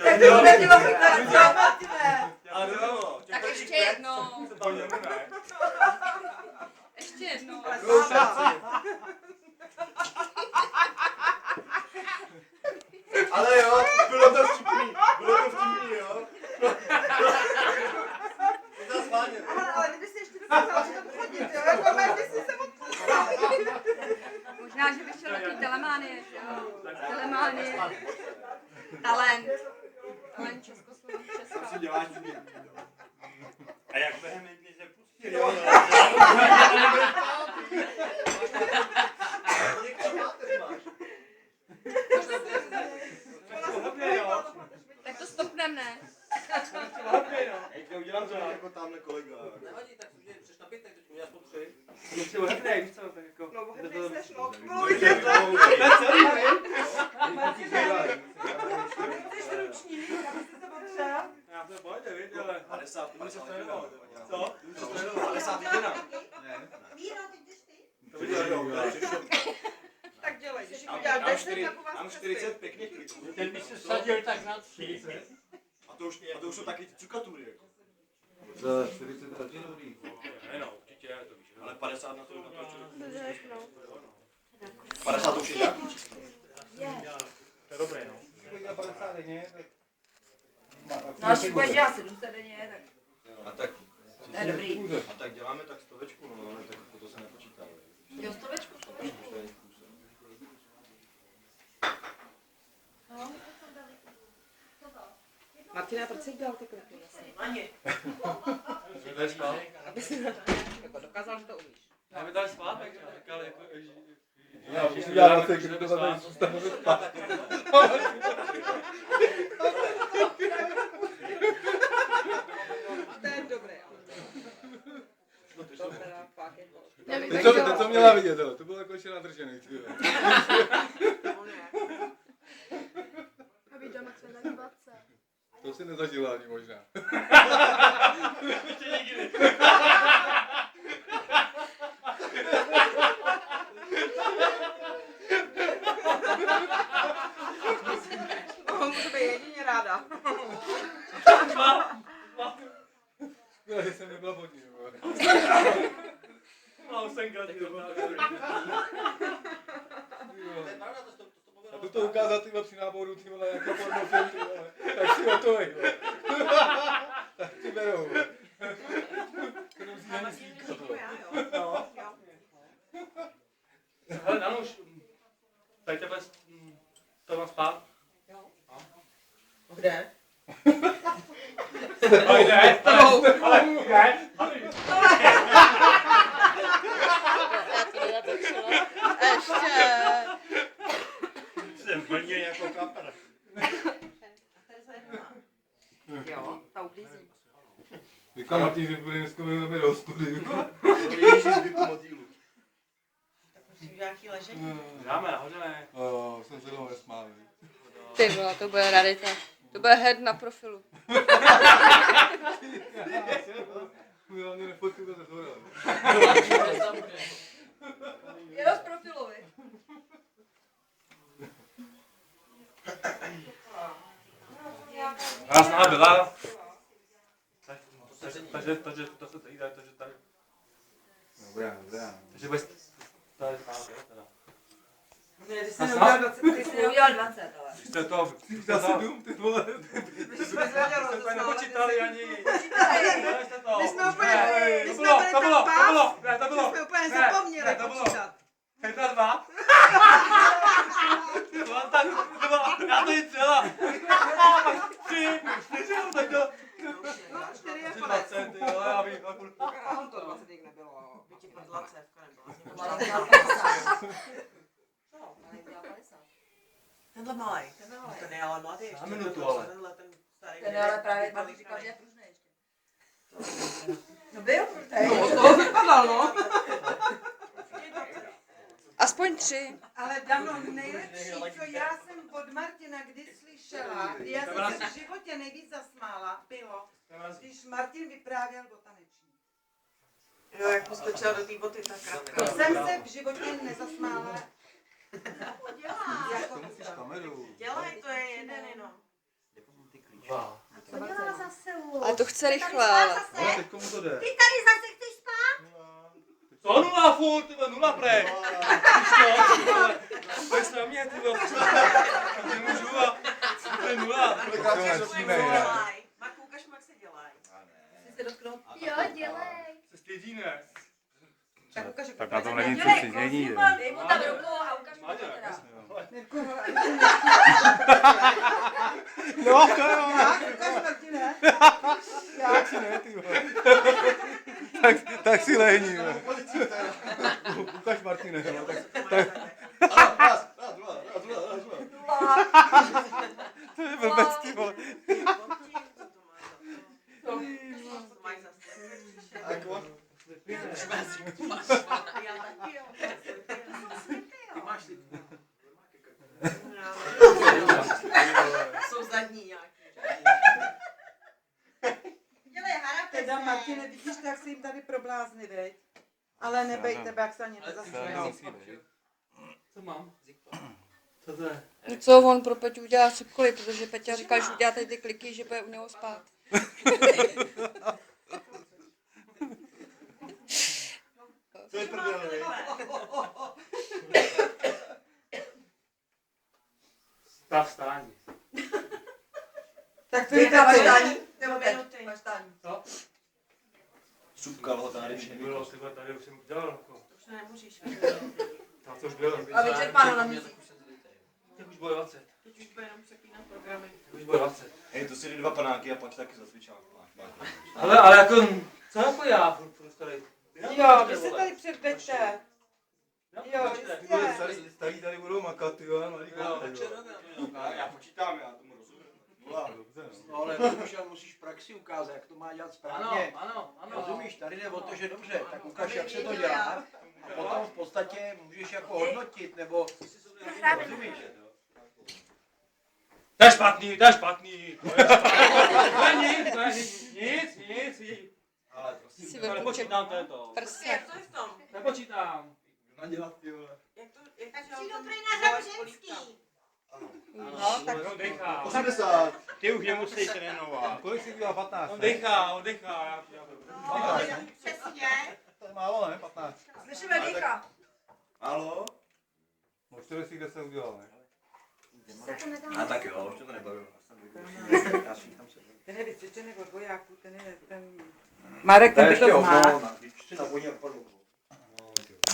Tak to nebylo vykládá, Martine. Tak ještě jednou. Ještě jednou. Ale jo, bylo to vtipný, jo. Je to schválně. Ale kdyby si ještě dokázal to chodit, jo, jako Marty si se odpustila. Možná, že by šel takový telemánie, že jo? Telemánie. Talent. Talent Československa. Co děláš ty? A jak vehementně se pustil, Jo. jo? Tak to stopnem, ne? Já udělám to jako tamhle kolega. Nevadí, tak přeš na 5, tak teď uděláš po 3. No si ohebnej, víš co, tak jako... No, hrdej seš, no. To je celý, hej? Chceš ručník, aby jsi se potřeba? Já to pojďte, víš, ale... 50, ty se trénoval. Co? Ty se trénoval 51. Ne. Míro, ty jdeš ty? To viděl, jo. Tak dělej, když jich uděláš 10, tak u vás Mám 40 pěkných kliků. Ten by se sadil tak na 30. A to už jsou taky cukatury, jako. Za 40 let je dobrý. Ne no, určitě, to víš. Ale 50 na to určitě. 50 to už je nějaký číslo. To je dobré, no. Kolik 50 denně, tak... No, až bude dělat 700 denně, tak A tak. to je dobrý. A tak děláme tak stovečku, no, ale tak to se nepočítá. Jo, stovečku. Martina, proč jsi dělal ty kroky vlastně? Ani. Aby si jako dokázal, že to umíš. Já by dali spát, tak říkal jako... Já už udělám se, když to tady zůstanu spát. To je dobré. Teď to měla vidět, to bylo jako ještě nadržený. A být doma třeba na 20. To si nezažila ani možná. Může být jedině ráda. Škoda, že jsem nebyla pod ní. Mám senka, ty to A to ukázat tyhle při náboru, ty vole, jako pornofilm, ty vole. Tak si hotovej, vole. Tak ti berou, vole. To nemusíš ani slíkat, vole. Hele, Danuš, tady tebe to mám spát. Kde? Ale ne, ale ne. Já to natočila. Ještě. Jsem plně jako kapra. Jo, ta uklízí. Říkám Martin, že bude dneska budeme do studiu. Ježíš zvyku motýlu. Musím nějaký ležení. Dáme, nahoře ne. Jsem se toho nesmál. Ty vole, to bude rarita. To bude head na profilu. Já mě nefotky bude zhoda. Jenom z profilu, vy. Krásná byla. Takže to se tady dá, takže tady. Dobrá. Takže bez... Tady spát, jo, teda. Ne, ty jsi neudělal 20, ty jsi neudělal 20, ale. Jste to... Za 7, ty vole. My jsme zvěděli, Jste to nepočítali ani... My jsme úplně, my jsme byli tak pás, ne, to bylo. že jsme úplně zapomněli počítat. 1, 2. Já to jít celá. 3, 4, tak to... No, 4 je 3, konec. 20, jo, já bych... On to 20 jich nebylo. Byť ti podla cévka nebyla. Malá byla 50. No, malá byla 50. Tenhle malej. Ten je ale mladý ještě. Na minutu, ale. Ten je ale právě tam říkal, že je pružný ještě. No byl, No, z toho vypadal, no. aspoň 3. Ale Dano, nejlepší, co já jsem od Martina kdy slyšela, já jsem se v životě nejvíc zasmála, bylo, když Martin vyprávěl o taneční. Jo, jak mu skočila do té boty, tak krátká. To jsem se v životě nezasmála. To musíš kameru. Dělej, to je jeden jenom. 2. Co dělala zase už? Ale to chce Ty tady rychle, spát ale. zase? No, teď komu to jde? Ty tady zase chceš spát? Co 0 furt, ty vole, 0 prej. Víš to, ty vole. Pojď na mě, ty vole. Nemůžu a to je 0. Marku, ukaž mu, jak se dělají. Chci se dotknout. Jo, dělej. Se stydí, ne? Tak ukaž, Tak na tom není co Dělej, si dění. Dej mu tam ruku a ukaž mu to teda. Mirko, No, to jo. ukaž Martine. Tak si ne, ty vole. Tak si lehni, vole. Ukaž Martine, no, tak Raz, dva. to je blbec, ty vole. To mají zase. Jako? Ty máš ty. Jsou zadní nějaký. Dělej, harapeš Teda se. Martine, vidíš, tak si jim tady problázni, veď? Ale nebej tebe, jak se ani nezasměje. Co mám? Co to je? No co, on pro Peťu udělá cokoliv, protože Peťa říkal, že udělá tady ty kliky, že bude u něho spát. Co je prdel, vej? Stav stání. Tak to je tak. Nebo minuty. Co? Supka lhotá, když Bylo, ty vole, tady už jsem udělal. Jako. To už nemůžeš. Tak to už bylo. A vyčerpáno na místě. Teď už bylo 20. Teď už bude jenom přepínat programy. Teď už bylo 20. Hej, to si jdi 2 panáky a pak taky zacvičák. Ale jako, co jako já furt tady? Jo, vy se tady předveďte. Jo, jistě. Starý tady budou makat, ty jo, malý chlapci, jo. Já počítám, já tomu rozumím. Dobře, no. No ale to už musíš v praxi ukázat, jak to má dělat správně. Ano. Rozumíš, tady jde o to, že dobře, tak ukaž, jak se to dělá. A potom v podstatě můžeš jako hodnotit, nebo rozumíš. To je špatný. To je nic. Si Ale vypůjček počítám to. prse. Jak to je v tom? Nepočítám. Nadělat, ty vole. Jak to Tak přijdou prý na řadu ženský. No, tak On dechá. 80. Ty už nemusí trénovat. Kolik si udělal? 15, On ne? dechá. Přesně. To je málo, ne? 15. Slyšíme dýcha. Halo? No 40 udělal, ne? A tak jo, už to nebaví. Já šíchám se. ten je vycvičený od vojáků, ten je ten... Marek, ten by to zmáhl. Když si na vodě odpadl.